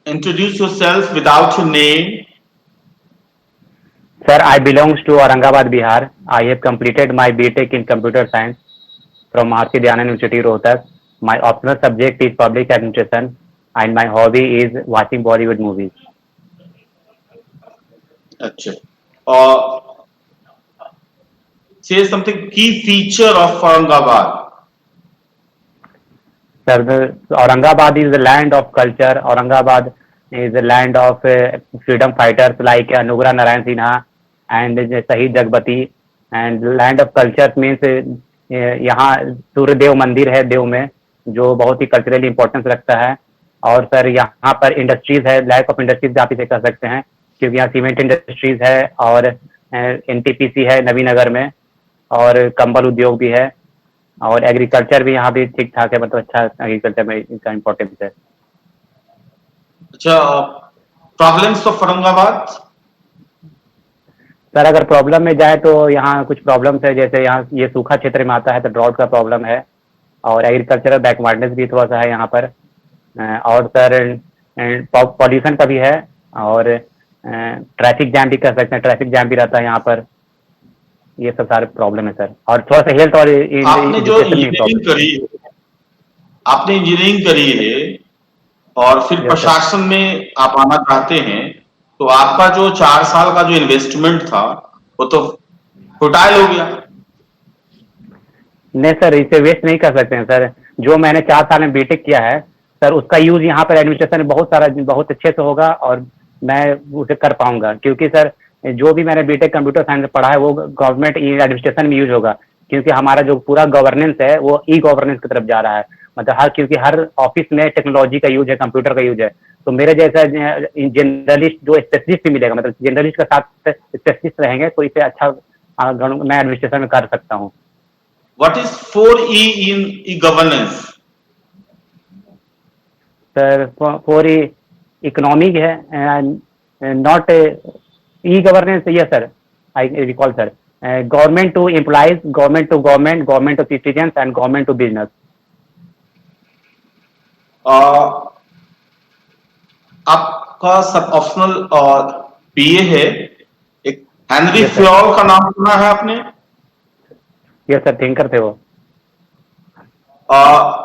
introduce yourself without your name. Sir, I belongs to Aurangabad, Bihar. I have completed my BTech in Computer Science from Maharshi Dhyanand University, Rohtak. My optional subject is Public Administration, and my hobby is watching Bollywood movies. अच्छा. Uh, say something key feature of Aurangabad. Sir, Aurangabad is the land of culture. Aurangabad is the land of freedom fighters like Anugrah Narayan Sinha and Shahid Jagbati. And land of culture means यहाँ सूर्यदेव मंदिर है देव में जो बहुत ही culturally importance रखता है. और sir यहाँ पर इंडस्ट्रीज है, लैक ऑफ इंडस्ट्रीज आप इसे कह सकते हैं क्योंकि यहाँ सीमेंट इंडस्ट्रीज है और एनटीपीसी है नवीनगर में और कंबल उद्योग भी है और एग्रीकल्चर भी यहाँ भी ठीक ठाक है, मतलब अच्छा एग्रीकल्चर में इसका इम्पोर्टेंस है. अच्छा. Problems of Aurangabad. सर अगर प्रॉब्लम में जाए तो यहाँ कुछ प्रॉब्लम्स है, जैसे यहाँ ये सूखा क्षेत्र में आता है तो ड्रॉट का प्रॉब्लम है और एग्रीकल्चरल बैकवर्डनेस भी थोड़ा सा है यहाँ पर. और सर पॉल्यूशन का भी है और ट्रैफिक जैम भी कर सकते हैं, ट्रैफिक जैम भी रहता है यहाँ पर. ये सब सारे प्रॉब्लम है सर. और थोड़ा सा हेल्थ और आपने जो एजुकेशन में इंजीनियरिंग प्रॉब्लम. करी, आपने इंजीनियरिंग करी है और फिर यस सर. प्रशासन में आप आना चाहते हैं, तो आपका जो 4 साल का जो इन्वेस्टमेंट था वो तो फुटाइल हो गया. नहीं सर, इसे वेस्ट नहीं कर सकते हैं सर. जो मैंने 4 साल में बीटेक किया है सर उसका यूज यहाँ पर एडमिनिस्ट्रेशन में बहुत अच्छे से होगा और मैं उसे कर पाऊंगा क्योंकि सर जो भी मैंने बीटेक कंप्यूटर साइंस में पढ़ा है वो गवर्नमेंट एडमिनिस्ट्रेशन में यूज होगा क्योंकि हमारा जो पूरा गवर्नेंस है वो ई गवर्नेंस की तरफ जा रहा है. मतलब क्योंकि हर ऑफिस में टेक्नोलॉजी का यूज है, कंप्यूटर का यूज है. तो मेरे जैसा जनरलिस्ट जो स्पेशलिस्ट भी मिलेगा, मतलब जनरलिस्ट के साथ स्पेशलिस्ट रहेंगे तो इसे अच्छा मैं एडमिनिस्ट्रेशन में कर सकता हूँ. What is 4E in e-governance? Sir for economic है, not E governance. Yes sir, I recall sir. Government to employees, government to government, government to citizen and government to business. आपका सब ऑप्शनल बीए है. एक Henry Yes, sir. Fayol का नाम सुना है आपने? यस सर, थिंकर थे वो.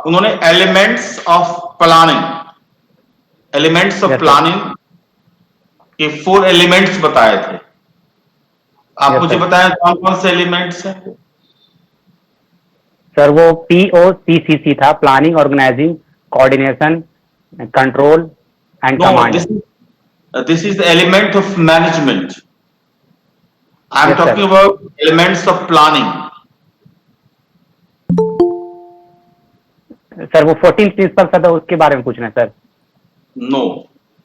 उन्होंने elements of planning, elements of Yes, sir. Planning के 4 एलिमेंट्स बताए थे. आप Yes, मुझे sir. बताएं कौन कौन से एलिमेंट्स हैं? सर वो POCCC था, planning, organising, coordination, control and No, command. this is the element of management. I am Yes, sir. talking about elements of planning. Sir वो 14 प्रिंसिपल था तो उसके बारे में पूछना है sir. No.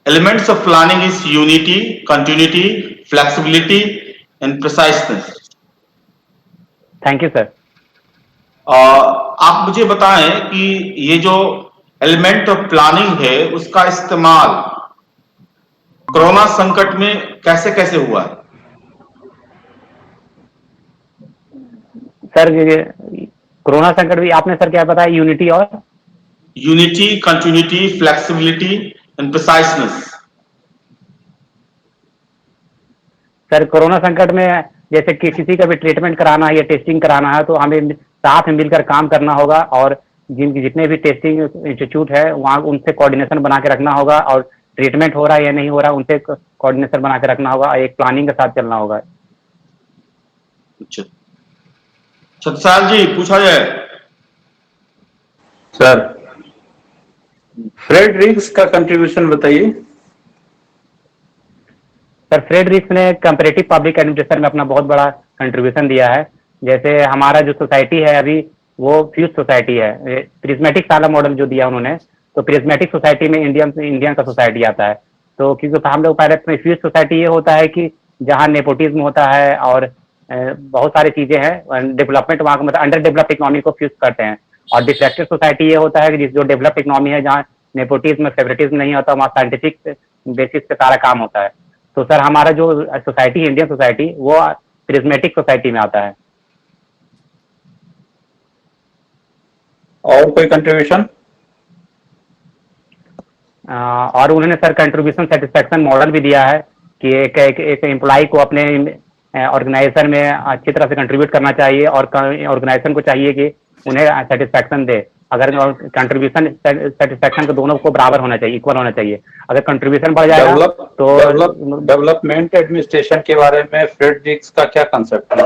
Elements of planning is unity, continuity, flexibility, and preciseness. Thank you sir. आप मुझे बताएं कि ये जो एलिमेंट ऑफ प्लानिंग है उसका इस्तेमाल कोरोना संकट में कैसे कैसे हुआ है? सर कोरोना संकट भी आपने सर क्या बताया, यूनिटी और unity, continuity, flexibility and preciseness. Sir corona संकट में जैसे कि किसी का भी ट्रीटमेंट कराना है या टेस्टिंग कराना है तो हमें साथ में मिलकर काम करना होगा और जितने भी टेस्टिंग इंस्टीट्यूट है वहाँ उनसे कोऑर्डिनेशन बना के रखना होगा और ट्रीटमेंट हो रहा है या नहीं हो रहा है उनसे कोऑर्डिनेशन बना के रखना होगा, एक प्लानिंग के साथ चलना होगा. अच्छा, छत्रसाल जी पूछा जाए. सर फ्रेडरिक्स का कंट्रीब्यूशन बताइए. सर फ्रेडरिक्स ने कंपैरेटिव पब्लिक एडमिनिस्ट्रेशन में अपना बहुत बड़ा कंट्रीब्यूशन दिया है. जैसे हमारा जो सोसाइटी है अभी वो फ्यूज सोसाइटी है, प्रिज्मेटिक साला मॉडल जो दिया उन्होंने, तो प्रिज्मेटिक सोसाइटी में इंडियन का सोसाइटी आता है. तो क्योंकि हम लोग पहले में फ्यूज सोसाइटी ये होता है कि जहाँ नेपोटिज्म होता है और बहुत सारी चीजें हैं, डेवलपमेंट वहाँ मतलब अंडर डेवलप इकोनॉमी को फ्यूज करते हैं. और डिफेक्टिव सोसाइटी ये होता है कि जो डेवलप इकोनॉमी है जहाँ नेपोटिज्म फेवरेटिज्म नहीं होता, वहाँ साइंटिफिक बेसिस पे सारा काम होता है. तो सर हमारा जो सोसाइटी है इंडियन सोसाइटी वो प्रिज्मेटिक सोसाइटी में आता है. और कोई कंट्रीब्यूशन? और उन्होंने सर कंट्रीब्यूशन सेटिस्फेक्शन मॉडल भी दिया है कि एक एम्प्लॉय को अपने ऑर्गेनाइजेशन में अच्छी तरह से कंट्रीब्यूट करना चाहिए और ऑर्गेनाइजेशन को चाहिए कि उन्हें सेटिस्फेक्शन दे। अगर कंट्रीब्यूशन सेटिस्फेक्शन को दोनों को बराबर होना चाहिए, इक्वल होना चाहिए। अगर कंट्रीब्यूशन बढ़ जाएगा तो डेवलपमेंट एडमिनिस्ट्रेशन के बारे में फ्रेडरिक्स का क्या कंसेप्ट है?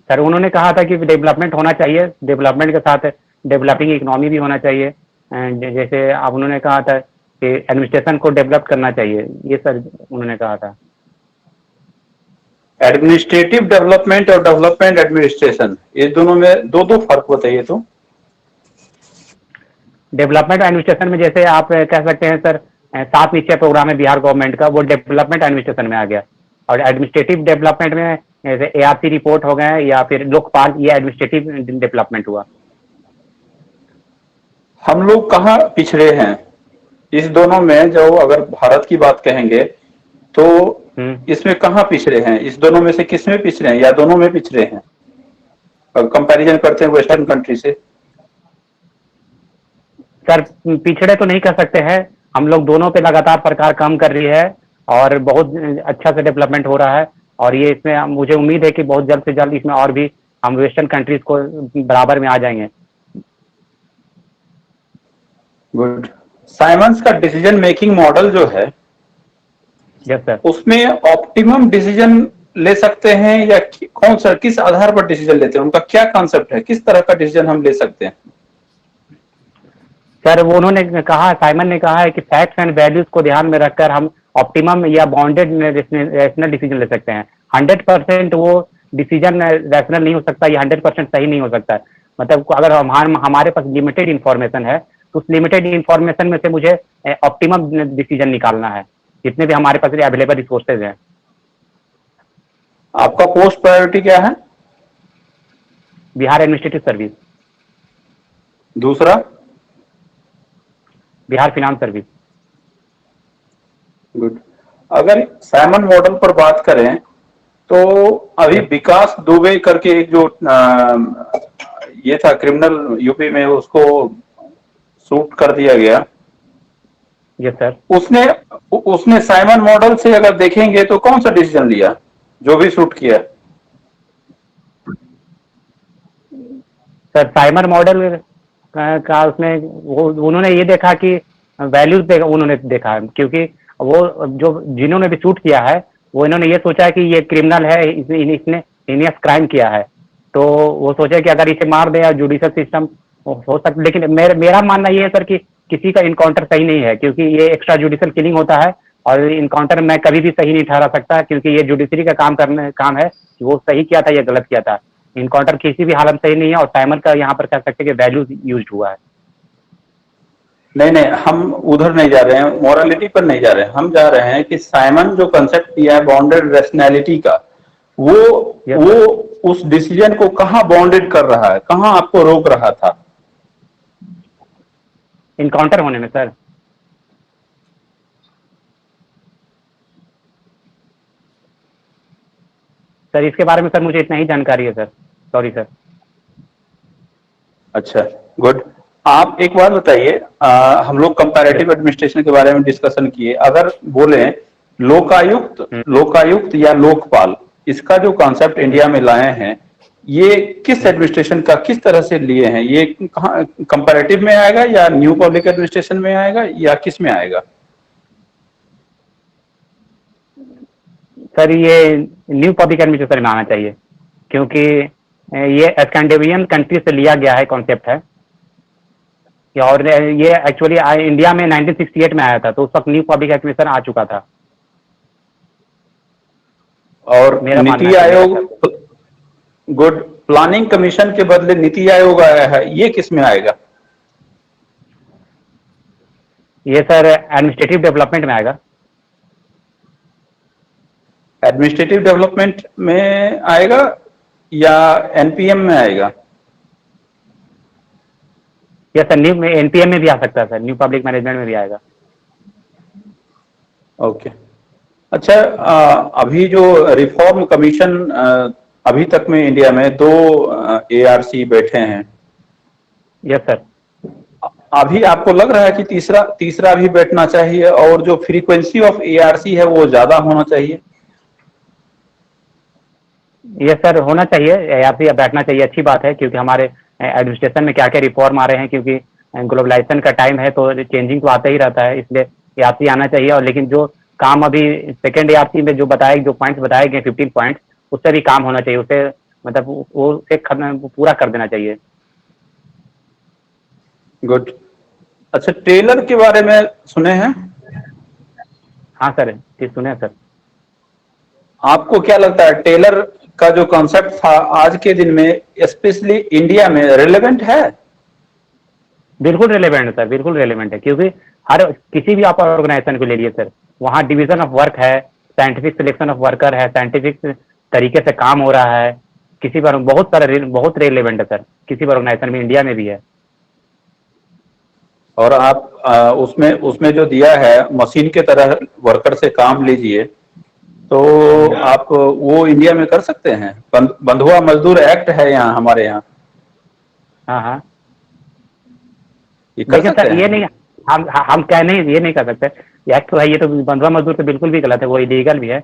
सर उन्होंने कहा था कि डेवलपमेंट होना चाहिए, डेवलपमेंट के साथ डेवलपिंग इकोनॉमी भी होना चाहिए। जैसे अब उन्होंने कहा था कि एडमिनिस्ट्रेशन को डेवलप करना चाहिए, ये सर उन्होंने कहा था। एडमिनिस्ट्रेटिव डेवलपमेंट और डेवलपमेंट एडमिनिस्ट्रेशन, ये दोनों में दो फर्क बताइए तो। डेवलपमेंट एडमिनिस्ट्रेशन में जैसे आप कह सकते हैं सर 7 निश्चय प्रोग्राम है बिहार गवर्नमेंट का, वो डेवलपमेंट एडमिनिस्ट्रेशन में आ गया। और एडमिनिस्ट्रेटिव डेवलपमेंट में जैसे ARC रिपोर्ट हो गए या फिर लोकपाल, ये एडमिनिस्ट्रेटिव डेवलपमेंट हुआ। हम लोग कहाँ पिछड़े हैं इस दोनों में? जो अगर भारत की बात कहेंगे तो इसमें कहाँ पिछड़े हैं? इस दोनों में से किस में पिछड़े हैं या दोनों में पिछड़े हैं अगर कंपैरिजन करते हैं वेस्टर्न कंट्री से? सर पिछड़े तो नहीं कर सकते हैं, हम लोग दोनों पे लगातार सरकार काम कर रही है और बहुत अच्छा से डेवलपमेंट हो रहा है। और ये इसमें मुझे उम्मीद है कि बहुत जल्द से जल्द इसमें और भी हम वेस्टर्न कंट्रीज को बराबर में आ जाएंगे। गुड। साइमंस का डिसीजन मेकिंग मॉडल जो है, यस सर, उसमें ऑप्टिमम डिसीजन ले सकते हैं या कौन सा, किस आधार पर डिसीजन लेते हैं? उनका क्या कॉन्सेप्ट है, किस तरह का डिसीजन हम ले सकते हैं? सर वो उन्होंने कहा, साइमन ने कहा है कि फैक्ट्स एंड वैल्यूज को ध्यान में रखकर हम ऑप्टिमम या बाउंडेड रैशनल डिसीजन ले सकते हैं। 100% वो डिसीजन रैशनल नहीं हो सकता, या 100% सही नहीं हो सकता। मतलब अगर हमारे पास लिमिटेड इंफॉर्मेशन है तो उस लिमिटेड इंफॉर्मेशन में से मुझे ऑप्टिमम डिसीजन निकालना है, जितने भी हमारे पास अवेलेबल रिसोर्सेज हैं। आपका पोस्ट प्रायोरिटी क्या है? Bihar administrative service. दूसरा? Bihar finance service. गुड। अगर साइमन मॉडल पर बात करें तो अभी विकास दुबे करके एक जो ये था क्रिमिनल यूपी में, उसको शूट कर दिया गया। Yes sir. उसने साइमन मॉडल से अगर देखेंगे तो कौन सा डिसीजन लिया जो भी शूट किया? सर साइमन मॉडल का उसमें उन्होंने ये देखा कि वैल्यूज उन्होंने देखा, क्योंकि वो जो जिन्होंने भी शूट किया है वो इन्होंने ये सोचा कि ये क्रिमिनल है, इसने इनियस क्राइम किया है, तो वो सोचा कि अगर इसे मार दे या जुडिशियल सिस्टम हो सकता। लेकिन मेरा मानना ये है सर कि किसी का इनकाउंटर सही नहीं है, क्योंकि ये एक्स्ट्रा जुडिशियल किलिंग होता है और इनकाउंटर मैं कभी भी सही नहीं ठहरा सकता, क्योंकि ये जुडिशरी का काम है कि वो सही किया था या गलत किया था। इनकाउंटर किसी भी हालत सही नहीं है और साइमन का यहाँ पर कह सकते हैं कि वैल्यूज यूज हुआ है। नहीं, हम उधर नहीं जा रहे हैं, मॉरलिटी पर नहीं जा रहे हैं। हम जा रहे हैं कि साइमन जो कंसेप्ट किया है बाउंडेड रैशनैलिटी का, वो उस डिसीजन को कहाँ बाउंडेड कर रहा है, कहाँ आपको रोक रहा था? इनकाउंटर होने में सर। सर इसके बारे में सर मुझे इतना ही जानकारी है सर, सॉरी सर। अच्छा, गुड। आप एक बात बताइए, हम लोग कंपैरेटिव एडमिनिस्ट्रेशन के बारे में डिस्कशन किए। अगर बोले लोकायुक्त या लोकपाल, इसका जो कॉन्सेप्ट इंडिया में लाए हैं, ये किस एडमिनिस्ट्रेशन का किस तरह से लिए हैं? ये कहाँ कंपैरेटिव में आएगा या न्यू पब्लिक एडमिनिस्ट्रेशन में आएगा या किस में आएगा? सर ये न्यू पब्लिक एडमिनिस्ट्रेशन में आना चाहिए, क्योंकि ये स्कैंडिनेवियन कंट्री से लिया गया है कॉन्सेप्ट है, और ये एक्चुअली इंडिया में 1968 में आया था, तो उस वक्त न्यू पब्लिक एडमिनिस्ट्रेशन आ चुका था। और NITI Aayog, good. Planning commission के बदले नीति आयोग आया है, ये किस में आएगा? ये सर एडमिनिस्ट्रेटिव डेवलपमेंट में आएगा। एडमिनिस्ट्रेटिव डेवलपमेंट में आएगा या एनपीएम में आएगा? यस सर, न्यू एनपीएम में भी आ सकता है सर, न्यू पब्लिक मैनेजमेंट में भी आएगा। ओके। अच्छा, अभी जो रिफॉर्म कमीशन अभी तक में इंडिया में 2 ARC बैठे हैं। Yes sir. अभी आपको लग रहा है कि तीसरा तीसरा भी बैठना चाहिए और जो फ्रीक्वेंसी ऑफ एआरसी है वो ज्यादा होना चाहिए? ये सर होना चाहिए, आप भी बैठना चाहिए, अच्छी बात है, क्योंकि हमारे एडमिनिस्ट्रेशन में क्या क्या रिफॉर्म आ रहे हैं, क्योंकि ग्लोबलाइजेशन का टाइम है तो चेंजिंग तो आता ही रहता है, इसलिए एआरसी आना चाहिए। और लेकिन जो काम अभी सेकेंड एआरसी में जो बताए, जो पॉइंट्स बताए गए 15 पॉइंट्स, उससे भी काम होना चाहिए, उससे मतलब वो एक पूरा कर देना चाहिए। गुड। अच्छा, टेलर के बारे में सुने हैं? हाँ सर, ठीक सुने सर। आपको क्या लगता है टेलर का जो कॉन्सेप्ट था आज के दिन में स्पेशली इंडिया में रिलेवेंट है? बिल्कुल रेलिवेंट है सर, बिल्कुल रेलिवेंट है, क्योंकि हर किसी भी आप ऑर्गेनाइजेशन को ले लिए सर, वहाँ डिवीजन ऑफ वर्क है, साइंटिफिक सिलेक्शन ऑफ वर्कर है, साइंटिफिक तरीके से काम हो रहा है, किसी पर बहुत सारा बहुत रेलिवेंट है सर, किसी भी ऑर्गेनाइजेशन में, इंडिया में भी है। और आप उसमें उसमें जो दिया है मशीन के तरह वर्कर से काम लीजिए, तो आप वो इंडिया में कर सकते हैं? बंधुआ मजदूर एक्ट है यहाँ, हमारे यहाँ। हाँ हाँ। ये कर लेकिन सकते सर ये हैं? नहीं, हम क्या नहीं, ये नहीं कर सकते, ये एक्ट तो है, ये तो बंधुआ मजदूर तो बिल्कुल भी गलत है, वो इलीगल भी है।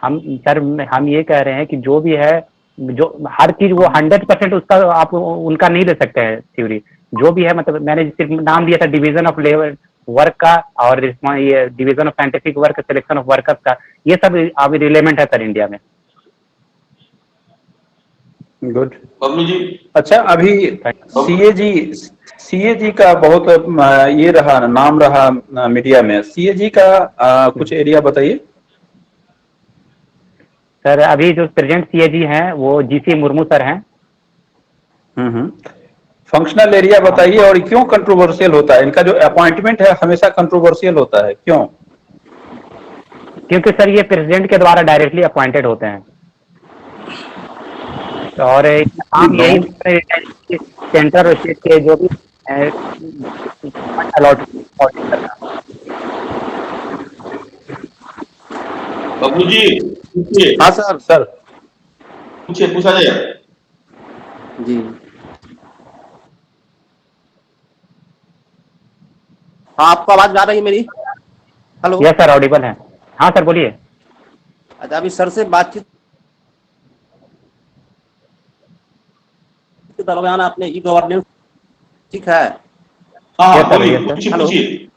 हम सर, हम ये कह रहे हैं कि जो भी है, जो हर चीज वो 100% उसका आप उनका नहीं ले सकते हैं थ्योरी, जो भी है, मतलब मैंने सिर्फ नाम दिया था डिवीजन ऑफ लेबर वर्क का, और ये division of scientific work, selection of workers का, ये सब अभी रिलेवेंट है सर इंडिया में। गुड। बबलू जी। अच्छा, अभी सीएजी सीएजी का बहुत ये रहा, नाम रहा मीडिया में। सीएजी का कुछ एरिया बताइए। सर अभी जो प्रेजेंट सीएजी हैं वो जीसी मुर्मू सर हैं। फंक्शनल एरिया बताइए, और क्यों कंट्रोवर्शियल होता है? इनका जो अपॉइंटमेंट है हमेशा कंट्रोवर्शियल होता है, क्यों? क्योंकि सर ये प्रेसिडेंट के द्वारा डायरेक्टली अपॉइंटेड होते हैं, और काम नो। यही सेंटर और स्टेट के जो भी अलॉट करना। बबलू जी पूछिए। हाँ सर। सर पूछिए, पूछा जाए। जी। हाँ, आपको आवाज आ रही है मेरी? हेलो। यस सर, ऑडिबल है। हाँ सर बोलिए। अच्छा, अभी सर से बातचीत के दरमियान आपने ई गवर्नेंस, ठीक है? हाँ यस हाँ, सर, बोलिए, यस सर। पूछिए हेलो। पूछिए,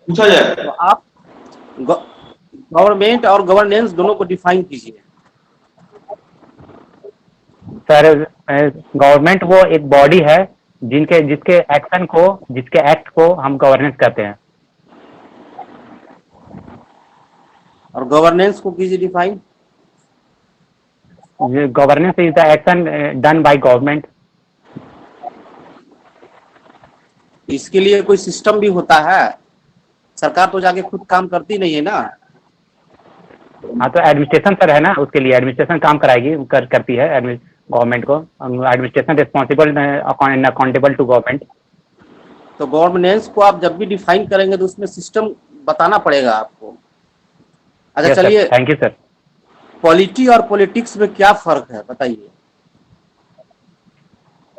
पूछा जाए। तो आप गवर्नमेंट और गवर्नेंस दोनों को डिफाइन कीजिए। सर गवर्नमेंट वो एक बॉडी है जिनके जिसके एक्शन को, जिसके एक्ट को हम गवर्नेंस कहते हैं। और गवर्नेंस को कीजिए define. Governance is the action done by government. इसके लिए कोई सिस्टम भी होता है? सरकार तो जाके खुद काम करती नहीं है ना। हाँ तो एडमिनिस्ट्रेशन सर है ना, उसके लिए एडमिनिस्ट्रेशन काम कराएगी, करती है गवर्नमेंट को। Administration responsible accountable to government. तो गवर्नेंस को आप जब भी डिफाइन करेंगे तो उसमें सिस्टम बताना पड़ेगा आपको। अच्छा यस सर, चलिए, थैंक यू सर। पॉलिटी और पॉलिटिक्स में क्या फर्क है बताइए।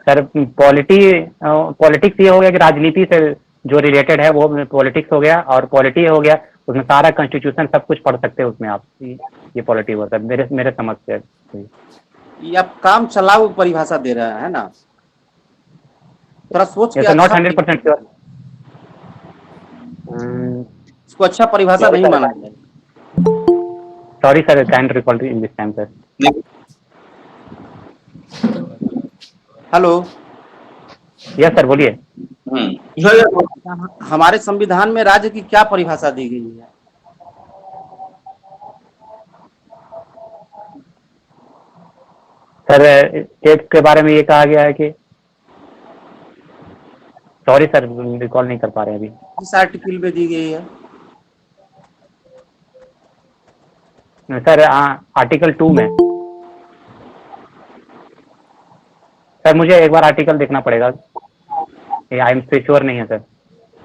सर पॉलिटिक्स ये हो गया कि राजनीति से जो रिलेटेड है वो पॉलिटिक्स हो गया, और पॉलिटी हो गया उसमें सारा कॉन्स्टिट्यूशन सब कुछ पढ़ सकते हैं उसमें आप, ये पॉलिटी हुआ सर, मेरे मेरे समझ से। ये आप काम चलाऊ परिभाषा दे रहे हैं ना, थोड़ा सोच के यस नॉट अच्छा 100% श्योर। इसको अच्छा परिभाषा नहीं माना है। Sorry sir, kind recall in this time sir. Hello. Yes sir बोलिए। पूछा जाए। हमारे संविधान में राज्य की क्या परिभाषा दी गई है? सर स्टेट के बारे में ये कहा गया है कि, सॉरी सर रिकॉल नहीं कर पा रहे हैं अभी। किस आर्टिकल में दी गई है? सर आर्टिकल 2 में। सर मुझे एक बार आर्टिकल देखना पड़ेगा, आई एम श्योर नहीं है सर।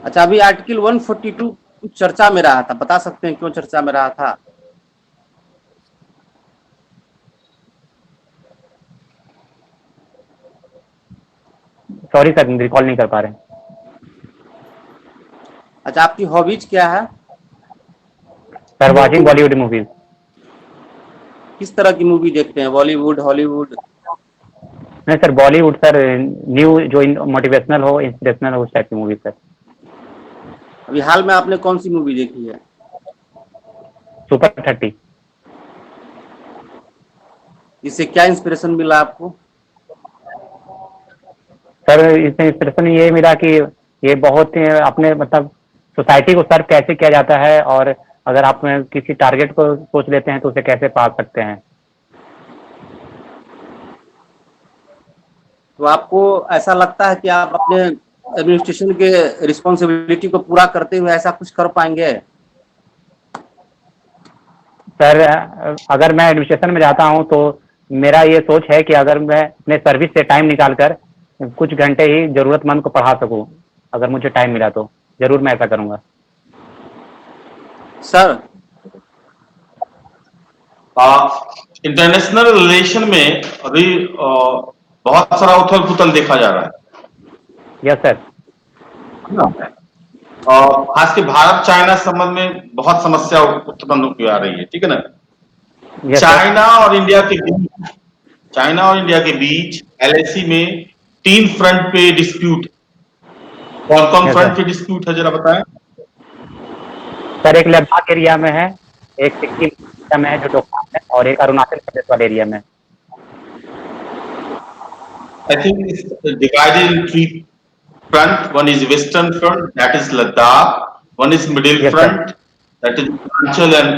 अच्छा, अभी आर्टिकल 142 चर्चा में रहा था, बता सकते हैं क्यों चर्चा में रहा था? सॉरी सर रिकॉल नहीं कर पा रहे हैं। अच्छा, आपकी हॉबीज क्या है? Sir watching Bollywood movies. किस तरह की मूवी देखते हैं, बॉलीवुड, हॉलीवुड? नहीं सर, बॉलीवुड सर, न्यू जो मोटिवेशनल हो, इंस्पिरेशनल हो, उस टाइप की मूवी सर। अभी हाल में आपने कौन सी मूवी देखी है? सुपर 30। इससे क्या इंस्पिरेशन मिला आपको? सर इसमें इंस्पिरेशन ये मिला कि ये बहुत अपने मतलब सोसाइटी को सर्व कैसे किया जाता है, और अगर आप किसी टारगेट को सोच लेते हैं तो उसे कैसे पा सकते हैं। तो आपको ऐसा लगता है कि आप अपने एडमिनिस्ट्रेशन के रिस्पॉन्सिबिलिटी को पूरा करते हुए ऐसा कुछ कर पाएंगे? सर अगर मैं एडमिनिस्ट्रेशन में जाता हूं तो मेरा ये सोच है कि अगर मैं अपने सर्विस से टाइम निकाल कर कुछ घंटे ही जरूरतमंद को पढ़ा सकूं, अगर मुझे टाइम मिला तो जरूर मैं ऐसा करूंगा। सर, इंटरनेशनल रिलेशन में अभी बहुत सारा उथल पुथल देखा जा रहा यस सर। है। और खास के भारत चाइना संबंध में बहुत समस्या उत्पन्न होती आ रही है, ठीक है ना। Yes sir. चाइना और इंडिया के बीच एलएसी में 3 फ्रंट पे डिस्प्यूट। कौन कौन यस फ्रंट सर। पे डिस्प्यूट है, जरा बताएं। सर एक लद्दाख एरिया में है, एक सिक्किम एरिया में है जो डोकलाम है, और एक अरुणाचल प्रदेश वाले एरिया में। I think it's divided in 3 front. One is western front, that is Ladakh. One is middle yes sir. front, that is Himachal and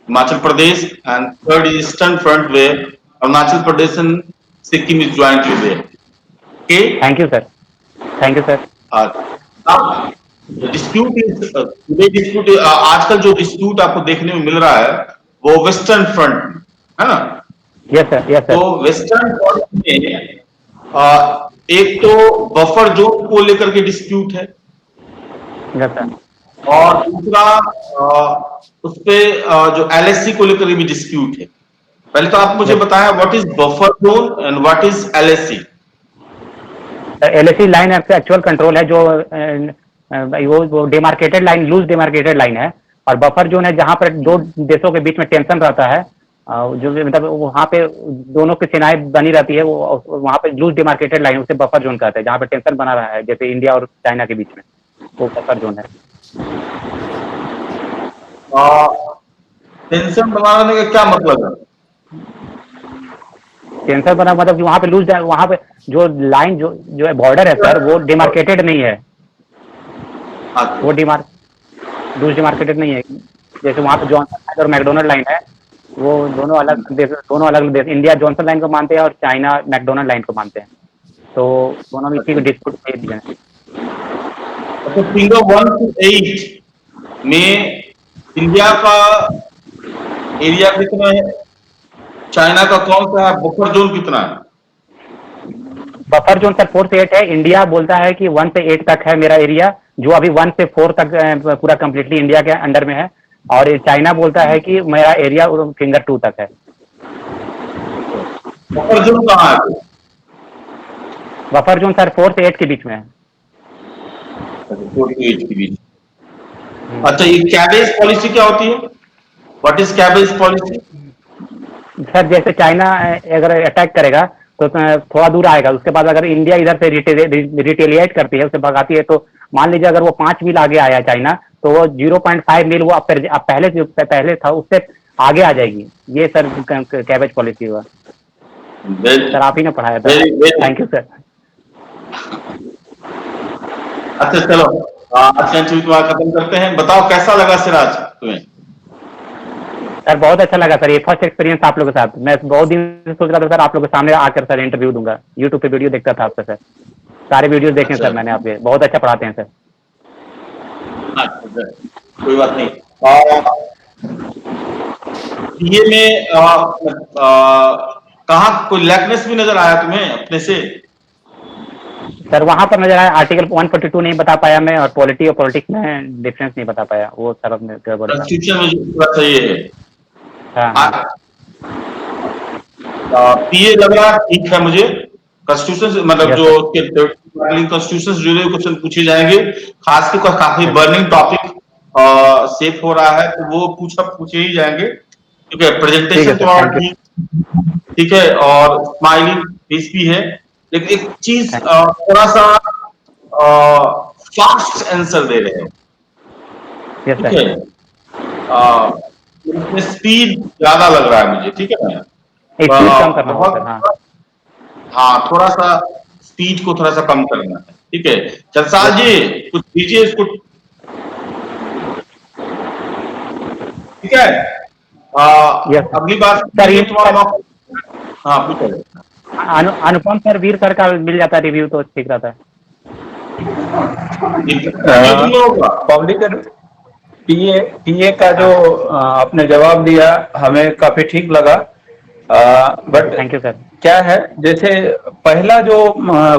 Himachal Pradesh. And third is eastern front, where Arunachal Pradesh and Sikkim is jointly there. Okay. Thank you sir. Thank you sir. Now, the dispute is today dispute आजकल जो dispute आपको देखने में मिल रहा है वो western front है ना। Yes sir. यस तो सर। वेस्टर्न फ्रंट में एक तो बफर जोन को लेकर के डिस्प्यूट है, यस सर। और दूसरा उस पे जो एलएससी को लेकर भी डिस्प्यूट है। पहले तो आप मुझे बताएं what is buffer zone and what is LSC. LAC line आपका एक्चुअल कंट्रोल है, जो वो demarcated line, loose demarcated line है। और बफर जोन है जहां पर दो देशों के बीच में टेंशन रहता है, जो मतलब वहां पे दोनों की सेनाएं बनी रहती है, वो वहां पे लूज डिमार्केटेड लाइन, उसे बफर जोन कहते हैं, जहां पे टेंशन बना रहा है, जैसे इंडिया और चाइना के बीच में, वो बफर जोन है। टेंशन बनाने का क्या मतलब है? टेंशन बना मतलब कि वहां पे लूज, वहां पे जो लाइन जो बॉर्डर है सर, वो डिमार्केटेड नहीं है। वो लूज डिमार्केटेड नहीं है। जैसे वहां पे जॉनसन लाइन और मैकडोनल्ड लाइन है, वो दोनों अलग देश, दोनों अलग देश। इंडिया जॉनसन लाइन को मानते हैं और चाइना मैकडोनल्ड लाइन को मानते हैं, तो दोनों में इसी को डिस्प्यूट दे दिया है। तो फिंगर 1 to 8 में इंडिया का एरिया कितना है, चाइना का कौन सा है, बफर जोन कितना है? बफर जोन सर 4 से 8 है। इंडिया बोलता है कि 1 से 8 तक है मेरा एरिया, जो अभी 1 से 4 तक पूरा कंप्लीटली इंडिया के अंडर में है। और चाइना बोलता है कि मेरा एरिया फिंगर 2 तक है। बफर जोन कहाँ है? बफर जोन सर 4 से 8 के बीच में है। 4 to 8 के बीच। अच्छा, ये कैबेज पॉलिसी क्या होती है? What is cabbage policy? Sir जैसे चाइना अगर अटैक करेगा तो थोड़ा दूर आएगा, उसके बाद अगर इंडिया इधर से रिटेलिएट करती है, उसे भगाती है, तो मान लीजिए अगर वो 5 मील आगे आया चाइना, तो वो 0.5 मील वो अब पहले था उससे आगे आ जाएगी। ये सर कैबेज पॉलिसी हुआ। सर आप ही ने पढ़ाया था। Thank you sir. अच्छा चलो, आज का इंटरव्यू खत्म करते हैं। बताओ कैसा लगा सिराज तुम्हें? सर बहुत अच्छा लगा सर, ये फर्स्ट एक्सपीरियंस आप लोगों के साथ। मैं बहुत दिन से सोच रहा था सर आप लोगों के सामने आकर सर इंटरव्यू दूंगा। यूट्यूब पे वीडियो देखता था आपका सर, सारे वीडियो देखे अच्छा। सर मैंने आपके। बहुत अच्छा पढ़ाते हैं सर। अच्छा, कोई बात नहीं। ये में कहाँ कोई लैकनेस भी नजर आया तुम्हें अपने से? सर वहां पर नजर आया आर्टिकल 142 नहीं बता पाया मैं, और पॉलिटी और पॉलिटिक्स में डिफरेंस नहीं बता पाया, वो सर अपने गड़बड़ था। कॉन्स्टिट्यूशन में जो पूरा सही है। हाँ पीए लग रहा ठीक है मुझे। कॉन्स्टिट्यूशन मतलब यस जो सर। उसके कॉन्स्टिट्यूशन से जुड़े हुए क्वेश्चन पूछे जाएंगे, खास कर काफी बर्निंग टॉपिक सेफ हो रहा है तो वो पूछे ही जाएंगे। ठीक है, ठीक है प्रेजेंटेशन सर, तुम्हारा थैंक यू। ठीक है, और स्माइलिंग फेस भी है, लेकिन एक चीज थैंक थोड़ा सा फास्ट आंसर दे रहे हैं। यस ठीक सर। है, इसमें स्पीड ज्यादा लग रहा है मुझे। ठीक है ना, स्पीड कम करना होगा सर। हाँ बहुत, हाँ थोड़ा सा स्पीड को थोड़ा सा कम करना है। ठीक है, चलसाल यस जी कुछ दीजिए इसको। ठीक है, यस सर। अगली बार सर ये तुम्हारा मौका। हाँ पूछो। अनुपम सर, वीर सर का मिल जाता रिव्यू तो ठीक रहता है। ठीक है, ये तुम लोगों का पब्लिक पीए का जो आपने जवाब दिया हमें काफी ठीक लगा। But thank you sir. क्या है, जैसे पहला जो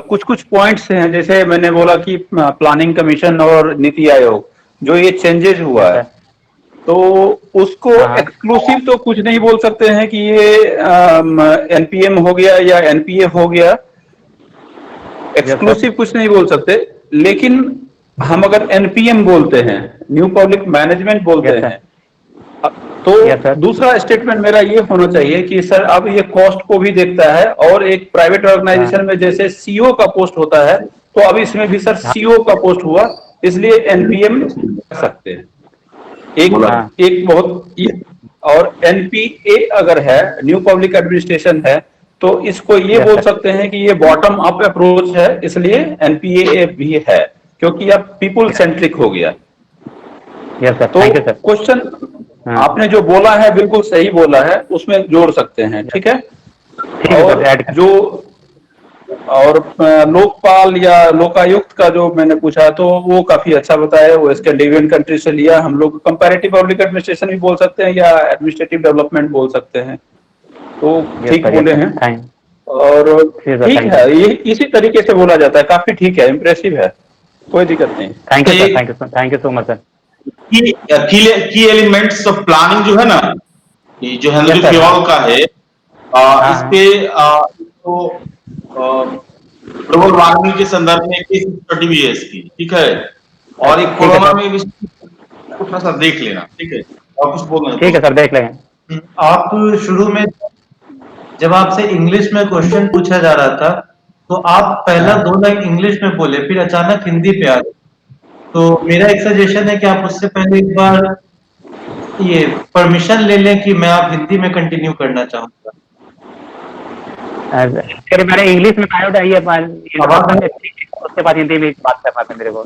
कुछ कुछ पॉइंट्स हैं, जैसे मैंने बोला कि प्लानिंग कमीशन और नीति आयोग जो ये चेंजेस हुआ यस है, सर। तो उसको हाँ हाँ। एक्सक्लूसिव तो कुछ नहीं बोल सकते हैं कि ये एनपीएम हो गया या एनपीए हो गया, यस सर। एक्सक्लूसिव कुछ नहीं बोल सकते। लेकिन हम अगर एनपीएम बोलते हैं, न्यू पब्लिक मैनेजमेंट बोलते यस सर। हैं, तो यस सर। दूसरा स्टेटमेंट मेरा ये होना चाहिए कि सर अब ये कॉस्ट को भी देखता है, और एक प्राइवेट हाँ ऑर्गेनाइजेशन में जैसे सीईओ का पोस्ट होता है, तो अब इसमें भी सर हाँ सीईओ का पोस्ट हुआ, इसलिए एनपीएम कर सकते हैं। एक हाँ। एक बहुत, और एनपीए अगर है, न्यू पब्लिक एडमिनिस्ट्रेशन है, तो इसको ये यस बोल सर। सकते हैं कि ये बॉटम अप अप्रोच है, इसलिए एनपीए भी है, क्योंकि अब पीपुल सेंट्रिक हो गया। Yes sir. तो थैंक यू सर। क्वेश्चन हाँ आपने जो बोला है बिल्कुल सही बोला है, उसमें जोड़ सकते हैं। यस। ठीक है, ठीक है और सर, ऐड कर। जो और लोकपाल या लोकायुक्त का जो मैंने पूछा, तो वो काफी अच्छा बताया, वो स्कैंडिनेवियन कंट्री से लिया। हम लोग कंपैरेटिव पब्लिक एडमिनिस्ट्रेशन भी बोल सकते हैं या एडमिनिस्ट्रेटिव डेवलपमेंट बोल सकते हैं, तो यस ठीक सर। यस बोले सर। हैं। थैंक और यू सर। ठीक थैंक है, यू। ये इसी तरीके से बोला जाता है, काफी ठीक है, इम्प्रेसिव है, कोई दिक्कत नहीं। Thank you sir. एक thank you sir. Thank you so much sir. की एलिमेंट्स ऑफ प्लानिंग जो है ना, ये जो यस हेनरी सर। हाँ फ्योल का है, हाँ इस हाँ। पे ग्लोबल वार्मिंग के संदर्भ में एक स्टडी भी है इसकी। ठीक है, और एक ठीक है कोरोना सर। में भी इसको थोड़ा सा देख लेना। ठीक है, और कुछ बोलना है ठीक तो। है सर, देख लेंगे। आप शुरू में जब आपसे इंग्लिश में क्वेश्चन पूछा जा रहा था, तो आप पहला हाँ। 2 लाइन इंग्लिश में बोले, फिर अचानक हिंदी पे आ गए। तो मेरा एक सजेशन है कि आप उससे पहले एक बार ये परमिशन ले लें कि मैं आप हिंदी में कंटिन्यू करना चाहूंगा। फिर मैंने इंग्लिश में आया था, ये आवाज इंट्रोडक्शन में, उसके बाद हिंदी में बात करना था मेरे को।